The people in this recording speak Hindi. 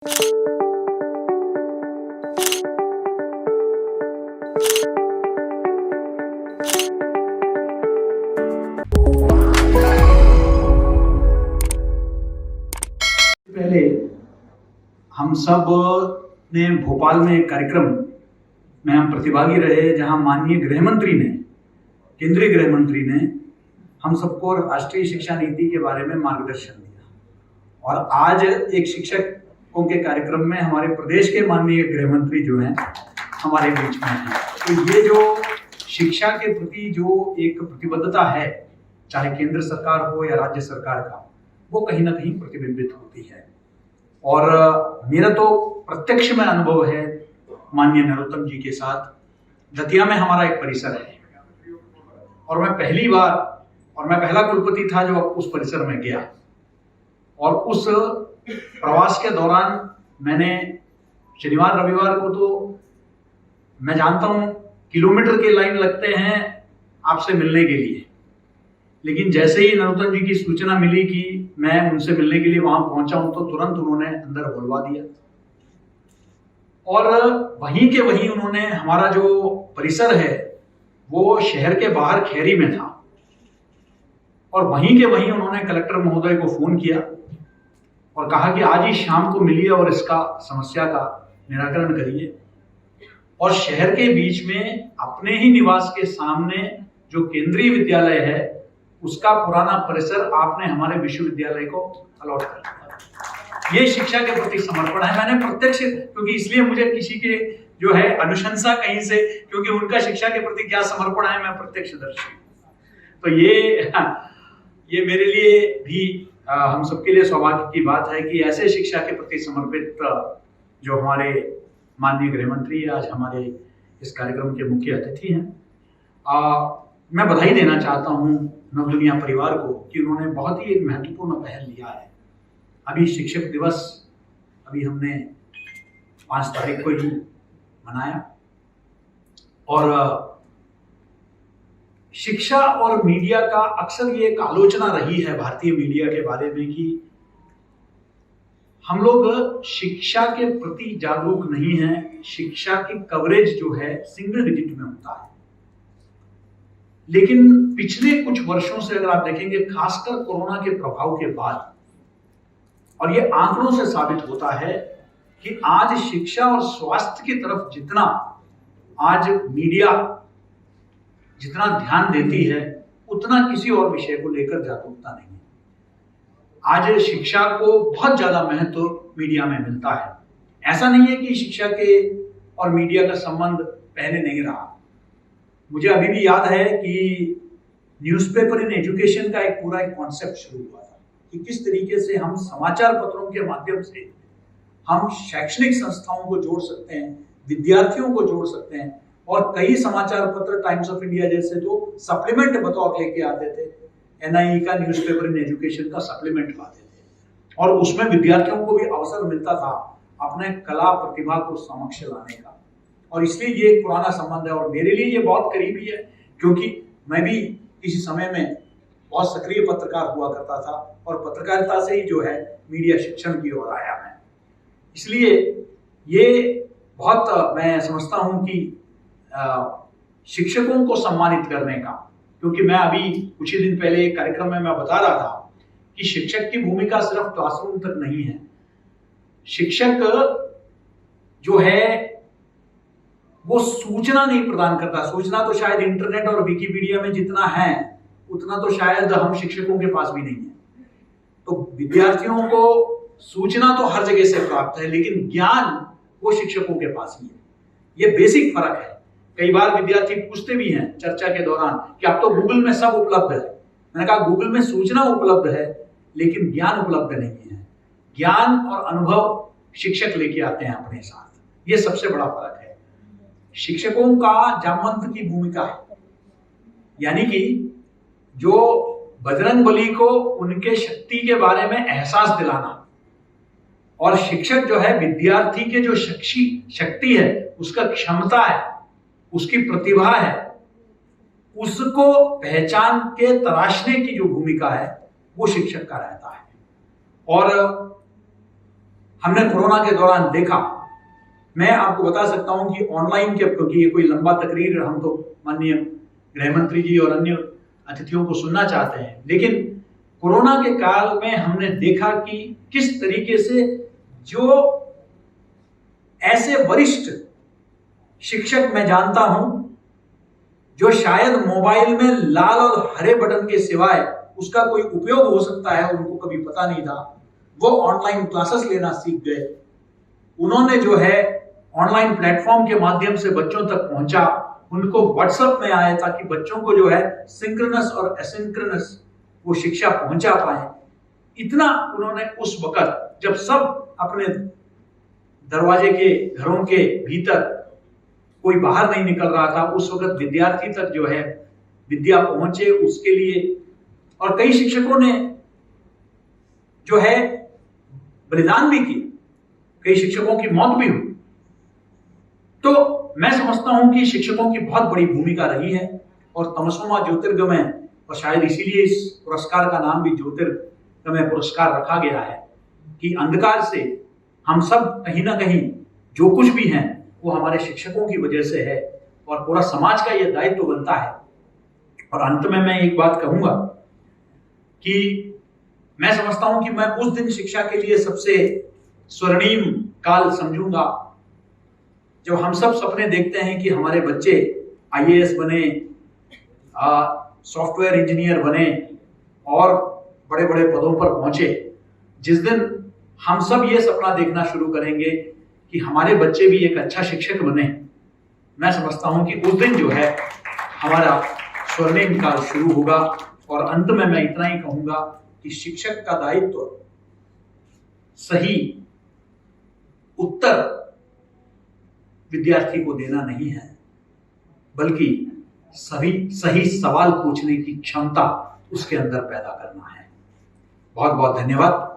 पहले हम सब ने भोपाल में एक कार्यक्रम में हम प्रतिभागी रहे, जहां माननीय गृह मंत्री ने, केंद्रीय गृह मंत्री ने हम सबको राष्ट्रीय शिक्षा नीति के बारे में मार्गदर्शन दिया। और आज एक शिक्षकों के कार्यक्रम में हमारे प्रदेश के माननीय गृह मंत्री जो हैं हमारे बीच में हैं। तो ये जो शिक्षा के प्रति जो एक प्रतिबद्धता है, चाहे केंद्र सरकार हो या राज्य सरकार का, वो कहीं ना कहीं प्रतिबिंबित होती है। और मेरा तो प्रत्यक्ष में अनुभव है माननीय नरोत्तम जी के साथ। दतिया में हमारा एक परिसर है और मैं पहला कुलपति था जो उस परिसर में गया। और उस प्रवास के दौरान मैंने शनिवार रविवार को तो मैं जानता हूं किलोमीटर के लाइन लगते हैं आपसे मिलने के लिए, लेकिन जैसे ही नरोत्तम जी की सूचना मिली कि मैं उनसे मिलने के लिए वहां पहुंचा हूं, तो तुरंत उन्होंने अंदर बुलवा दिया। और वहीं के वहीं उन्होंने, हमारा जो परिसर है वो शहर के बाहर खैरी में था, और वहीं के वहीं उन्होंने कलेक्टर महोदय को फोन किया और कहा कि आज ही शाम को मिलिए और इसका समस्या का निराकरण करिए। और शहर के बीच में अपने ही निवास के सामने जो केंद्रीय विद्यालय है उसका पुराना परिसर आपने हमारे विश्वविद्यालय को अलॉट कर दिया। ये शिक्षा के प्रति समर्पण है। मैंने प्रत्यक्ष, क्योंकि इसलिए मुझे किसी के जो है अनुशंसा कहीं से, क्योंकि उनका शिक्षा के प्रति क्या समर्पण है, मैं प्रत्यक्षदर्शी हूं। तो ये मेरे लिए भी हम सबके लिए सौभाग्य की बात है कि ऐसे शिक्षा के प्रति समर्पित जो हमारे माननीय गृह मंत्री आज हमारे इस कार्यक्रम के मुख्य अतिथि हैं। मैं बधाई देना चाहता हूं नवदुनिया परिवार को कि उन्होंने बहुत ही एक महत्वपूर्ण पहल लिया है। अभी शिक्षक दिवस अभी हमने 5 तारीख को ही मनाया, और शिक्षा और मीडिया का अक्सर ये एक आलोचना रही है भारतीय मीडिया के बारे में कि हम लोग शिक्षा के प्रति जागरूक नहीं हैं, शिक्षा की कवरेज जो है सिंगल डिजिट में होता है। लेकिन पिछले कुछ वर्षों से अगर आप देखेंगे, खासकर कोरोना के प्रभाव के बाद, और ये आंकड़ों से साबित होता है कि आज शिक्षा और स्वास्थ्य की तरफ जितना आज मीडिया जितना ध्यान देती है, उतना किसी और विषय को लेकर जागरूकता नहीं है। आज शिक्षा को बहुत ज्यादा महत्व मीडिया में मिलता है। ऐसा नहीं है कि शिक्षा के और मीडिया का संबंध पहले नहीं रहा। मुझे अभी भी याद है कि न्यूज़पेपर इन एजुकेशन का एक पूरा कॉन्सेप्ट शुरू हुआ था कि किस तरीके से हम समाचार पत्रों के माध्यम से हम शैक्षणिक संस्थाओं को जोड़ सकते हैं, विद्यार्थियों को जोड़ सकते हैं। और कई समाचार पत्र टाइम्स ऑफ इंडिया जैसे जो सप्लीमेंट बतौर लेके आते थे, एनआईई का न्यूज़पेपर इन एजुकेशन का सप्लीमेंट लाते थे, और उसमें विद्यार्थियों को भी अवसर मिलता था अपने कला प्रतिभा को समक्ष लाने का। और इसलिए ये एक पुराना संबंध है और मेरे लिए ये बहुत करीबी है, क्योंकि मैं भी किसी समय में बहुत सक्रिय पत्रकार हुआ करता था और पत्रकारिता से ही जो है मीडिया शिक्षण की ओर आया मैं। इसलिए ये बहुत मैं समझता हूं कि शिक्षकों को सम्मानित करने का, क्योंकि मैं अभी कुछ ही दिन पहले एक कार्यक्रम में मैं बता रहा था कि शिक्षक की भूमिका सिर्फ क्लासरूम तक नहीं है। शिक्षक जो है वो सूचना नहीं प्रदान करता। सूचना तो शायद इंटरनेट और विकिपीडिया में जितना है उतना तो शायद हम शिक्षकों के पास भी नहीं है। तो विद्यार्थियों को सूचना तो हर जगह से प्राप्त है, लेकिन ज्ञान वो शिक्षकों के पास ही है। ये बेसिक फर्क है। कई बार विद्यार्थी पूछते भी हैं चर्चा के दौरान कि अब तो गूगल में सब उपलब्ध है। मैंने कहा गूगल में सूचना उपलब्ध है, लेकिन ज्ञान उपलब्ध नहीं है। ज्ञान और अनुभव शिक्षक लेके आते हैं अपने साथ। ये सबसे बड़ा फर्क है। शिक्षकों का जामवंत की भूमिका है, यानी कि जो बजरंगबली को उनके शक्ति के बारे में एहसास दिलाना, और शिक्षक जो है विद्यार्थी के जो शक्ति है, उसका क्षमता है, उसकी प्रतिभा है, उसको पहचान के तराशने की जो भूमिका है वो शिक्षक का रहता है। और हमने कोरोना के दौरान देखा, मैं आपको बता सकता हूं कि ऑनलाइन के, क्योंकि ये कोई लंबा तकरीर हम तो माननीय गृह मंत्री जी और अन्य अतिथियों को सुनना चाहते हैं, लेकिन कोरोना के काल में हमने देखा कि किस तरीके से जो ऐसे वरिष्ठ शिक्षक मैं जानता हूं जो शायद मोबाइल में लाल और हरे बटन के सिवाय उसका कोई उपयोग हो सकता है उनको कभी पता नहीं था, वो ऑनलाइन क्लासेस लेना सीख गए। उन्होंने जो है ऑनलाइन प्लेटफॉर्म के माध्यम से बच्चों तक पहुंचा, उनको व्हाट्सएप में आया ताकि बच्चों को जो है सिंक्रोनस और एसिंक्रोनस वो शिक्षा पहुंचा पाए। इतना उन्होंने उस वक्त जब सब अपने दरवाजे के घरों के भीतर, कोई बाहर नहीं निकल रहा था, उस वक्त विद्यार्थी तक जो है विद्या पहुंचे, उसके लिए और कई शिक्षकों ने जो है बलिदान भी किए, कई शिक्षकों की मौत भी हुई। तो मैं समझता हूं कि शिक्षकों की बहुत बड़ी भूमिका रही है और तमसोमा ज्योतिर्गमय, और शायद इसीलिए इस पुरस्कार का नाम भी ज्योतिर्गमय पुरस्कार रखा गया है कि अंधकार से हम सब कहीं ना कहीं जो कुछ भी हैं वो हमारे शिक्षकों की वजह से है और पूरा समाज का यह दायित्व बनता है। और अंत में मैं एक बात कहूंगा कि मैं समझता हूं कि मैं उस दिन शिक्षा के लिए सबसे स्वर्णिम काल समझूंगा जब हम सब सपने देखते हैं कि हमारे बच्चे आईएएस बने, सॉफ्टवेयर इंजीनियर बने और बड़े बड़े पदों पर पहुंचे। जिस दिन हम सब ये सपना देखना शुरू करेंगे कि हमारे बच्चे भी एक अच्छा शिक्षक बने, मैं समझता हूं कि उस दिन जो है हमारा स्वर्णिम काल शुरू होगा। और अंत में मैं इतना ही कहूंगा कि शिक्षक का दायित्व सही उत्तर विद्यार्थी को देना नहीं है, बल्कि सही सवाल पूछने की क्षमता उसके अंदर पैदा करना है। बहुत बहुत धन्यवाद।